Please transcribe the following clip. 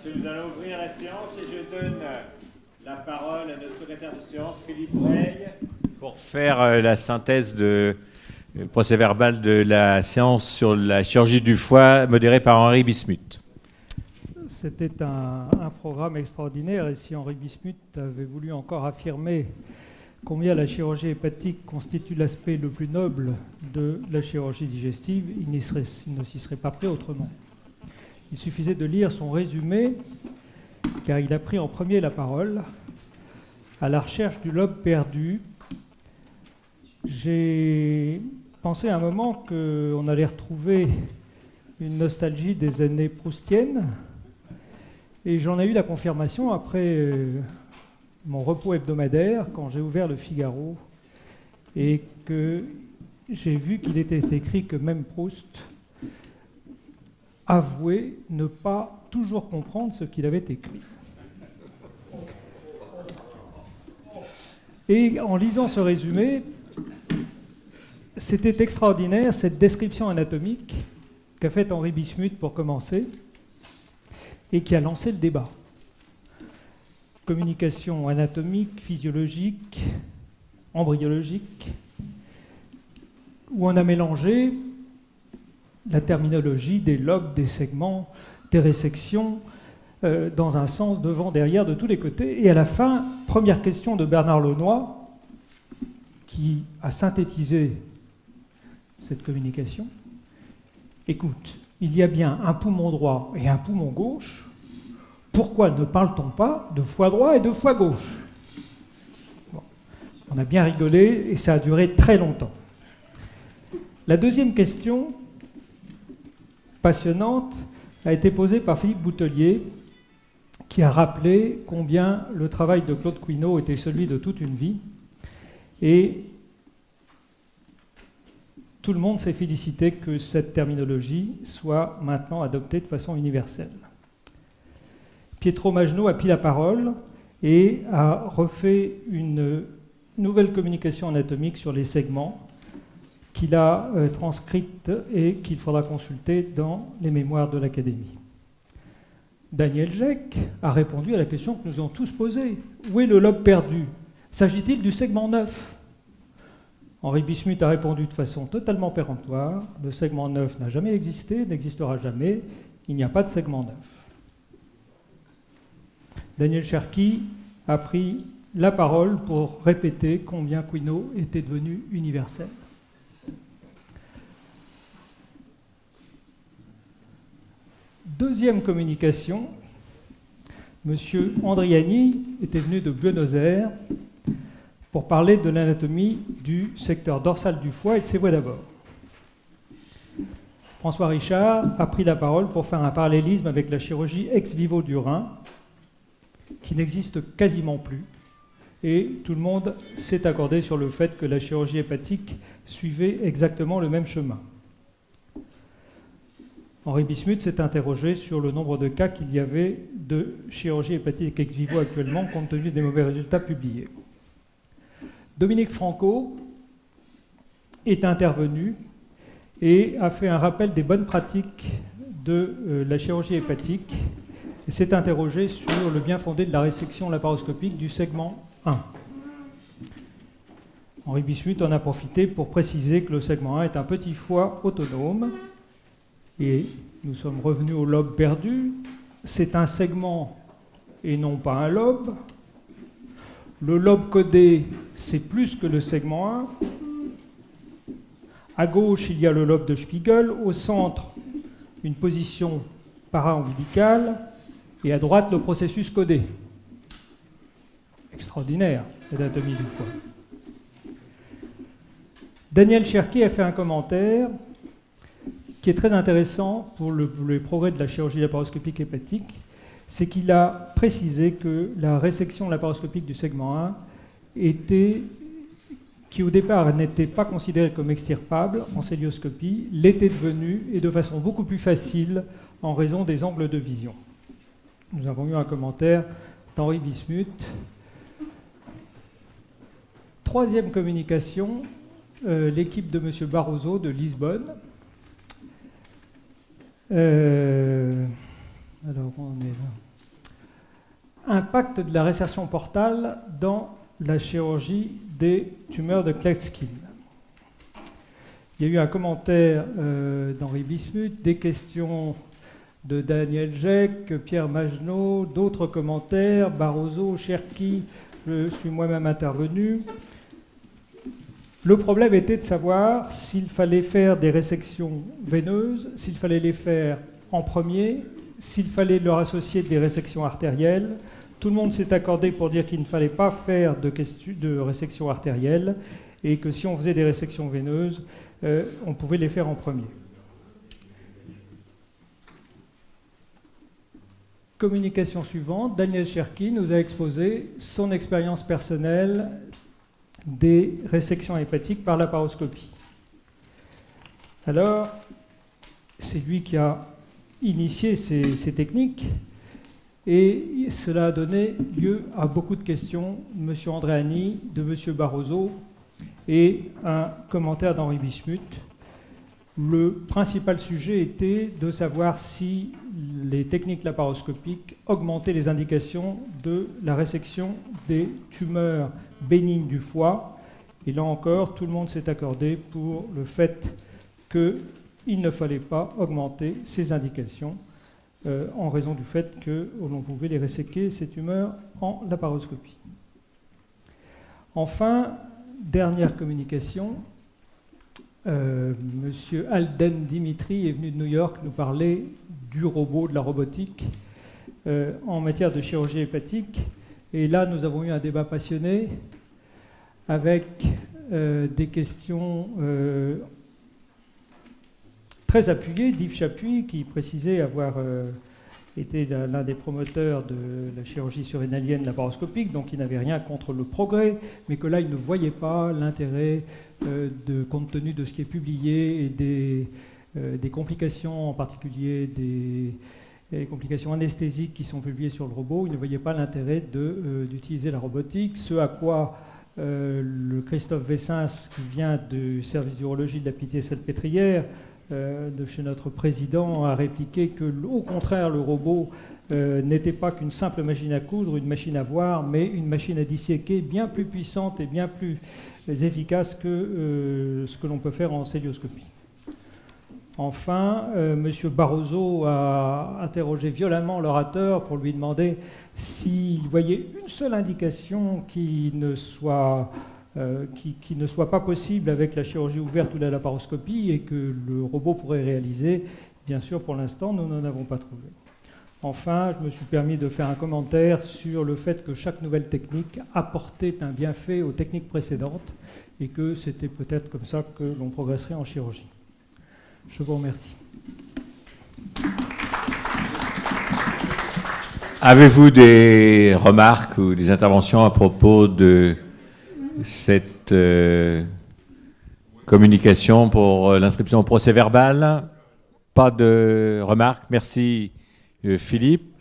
Nous allons ouvrir la séance et je donne la parole à notre secrétaire de séance, Philippe Breil, pour faire la synthèse du procès-verbal de la séance sur la chirurgie du foie modérée par Henri Bismuth. C'était un programme extraordinaire et si Henri Bismuth avait voulu encore affirmer combien la chirurgie hépatique constitue l'aspect le plus noble de la chirurgie digestive, il ne s'y serait pas pris autrement. Il suffisait de lire son résumé, car il a pris en premier la parole à la recherche du lobe perdu. J'ai pensé à un moment qu'on allait retrouver une nostalgie des années proustiennes, et j'en ai eu la confirmation après mon repos hebdomadaire, quand j'ai ouvert le Figaro, et que j'ai vu qu'il était écrit que même Proust avouait ne pas toujours comprendre ce qu'il avait écrit. Et en lisant ce résumé, c'était extraordinaire cette description anatomique qu'a faite Henri Bismuth pour commencer et qui a lancé le débat. Communication anatomique, physiologique, embryologique, où on a mélangé la terminologie des lobes, des segments, des résections, dans un sens devant, derrière, de tous les côtés. Et à la fin, première question de Bernard Launois, qui a synthétisé cette communication. Écoute, il y a bien un poumon droit et un poumon gauche. Pourquoi ne parle-t-on pas de foie droit et de foie gauche ? Bon, on a bien rigolé et ça a duré très longtemps. La deuxième question passionnante a été posée par Philippe Boutelier, qui a rappelé combien le travail de Claude Quinault était celui de toute une vie. Et tout le monde s'est félicité que cette terminologie soit maintenant adoptée de façon universelle. Pietro Magno a pris la parole et a refait une nouvelle communication anatomique sur les segments qu'il a transcrite et qu'il faudra consulter dans les mémoires de l'Académie. Daniel Geck a répondu à la question que nous avons tous posée. Où est le lobe perdu ? S'agit-il du segment 9 ? Henri Bismuth a répondu de façon totalement péremptoire. Le segment 9 n'a jamais existé, n'existera jamais. Il n'y a pas de segment 9. Daniel Cherki a pris la parole pour répéter combien Quinault était devenu universel. Deuxième communication, M. Andriani était venu de Buenos Aires pour parler de l'anatomie du secteur dorsal du foie et de ses voies d'abord. François Richard a pris la parole pour faire un parallélisme avec la chirurgie ex vivo du rein, qui n'existe quasiment plus, et tout le monde s'est accordé sur le fait que la chirurgie hépatique suivait exactement le même chemin. Henri Bismuth s'est interrogé sur le nombre de cas qu'il y avait de chirurgie hépatique ex vivo actuellement, compte tenu des mauvais résultats publiés. Dominique Franco est intervenu et a fait un rappel des bonnes pratiques de la chirurgie hépatique et s'est interrogé sur le bien fondé de la résection laparoscopique du segment 1. Henri Bismuth en a profité pour préciser que le segment 1 est un petit foie autonome. Et nous sommes revenus au lobe perdu. C'est un segment et non pas un lobe. Le lobe codé, c'est plus que le segment 1. À gauche, il y a le lobe de Spiegel. Au centre, une position para-ombilicale. Et à droite, le processus codé. Extraordinaire, l'anatomie du foie. Daniel Cherki a fait un commentaire qui est très intéressant pour les progrès de la chirurgie laparoscopique hépatique, c'est qu'il a précisé que la résection laparoscopique du segment 1 qui au départ n'était pas considérée comme extirpable en célioscopie, l'était devenue et de façon beaucoup plus facile en raison des angles de vision. Nous avons eu un commentaire d'Henri Bismuth. Troisième communication, l'équipe de M. Barroso de Lisbonne. Alors, on est là. impact de la résertion portale dans la chirurgie des tumeurs de Klatskin. Il y a eu un commentaire d'Henri Bismuth, des questions de Daniel Jeck, Pierre Magenot, d'autres commentaires, Barroso, Cherki, je suis moi-même intervenu. Le problème était de savoir s'il fallait faire des résections veineuses, s'il fallait les faire en premier, s'il fallait leur associer des résections artérielles. Tout le monde s'est accordé pour dire qu'il ne fallait pas faire de résection artérielle et que si on faisait des résections veineuses, on pouvait les faire en premier. Communication suivante, Daniel Cherki nous a exposé son expérience personnelle des résections hépatiques par laparoscopie. Alors, c'est lui qui a initié ces techniques et cela a donné lieu à beaucoup de questions de M. Andréani, de M. Barroso et un commentaire d'Henri Bismuth. Le principal sujet était de savoir si les techniques laparoscopiques augmentaient les indications de la résection des tumeurs bénignes du foie. Et là encore, tout le monde s'est accordé pour le fait qu'il ne fallait pas augmenter ces indications en raison du fait que l'on pouvait les réséquer, ces tumeurs, en laparoscopie. Enfin, dernière communication, Monsieur Alden Dimitri est venu de New York nous parler du robot, de la robotique en matière de chirurgie hépatique. Et là, nous avons eu un débat passionné avec des questions très appuyées d'Yves Chapuis, qui précisait avoir été l'un des promoteurs de la chirurgie surrénalienne laparoscopique, donc il n'avait rien contre le progrès, mais que là, il ne voyait pas l'intérêt, compte tenu de ce qui est publié et des complications, en particulier des complications anesthésiques qui sont publiées sur le robot, il ne voyait pas l'intérêt d'utiliser la robotique, ce à quoi le Christophe Vessins, qui vient du service d'urologie de la Pitié-Salpêtrière, de chez notre président, a répliqué que, au contraire, le robot n'était pas qu'une simple machine à coudre, une machine à voir, mais une machine à disséquer bien plus puissante et bien plus efficace que ce que l'on peut faire en célioscopie. Enfin, M. Barroso a interrogé violemment l'orateur pour lui demander s'il voyait une seule indication qui ne soit pas possible avec la chirurgie ouverte ou la laparoscopie et que le robot pourrait réaliser. Bien sûr, pour l'instant, nous n'en avons pas trouvé. Enfin, je me suis permis de faire un commentaire sur le fait que chaque nouvelle technique apportait un bienfait aux techniques précédentes et que c'était peut-être comme ça que l'on progresserait en chirurgie. Je vous remercie. Avez-vous des remarques ou des interventions à propos de cette communication pour l'inscription au procès-verbal? Pas de remarques. Merci Philippe.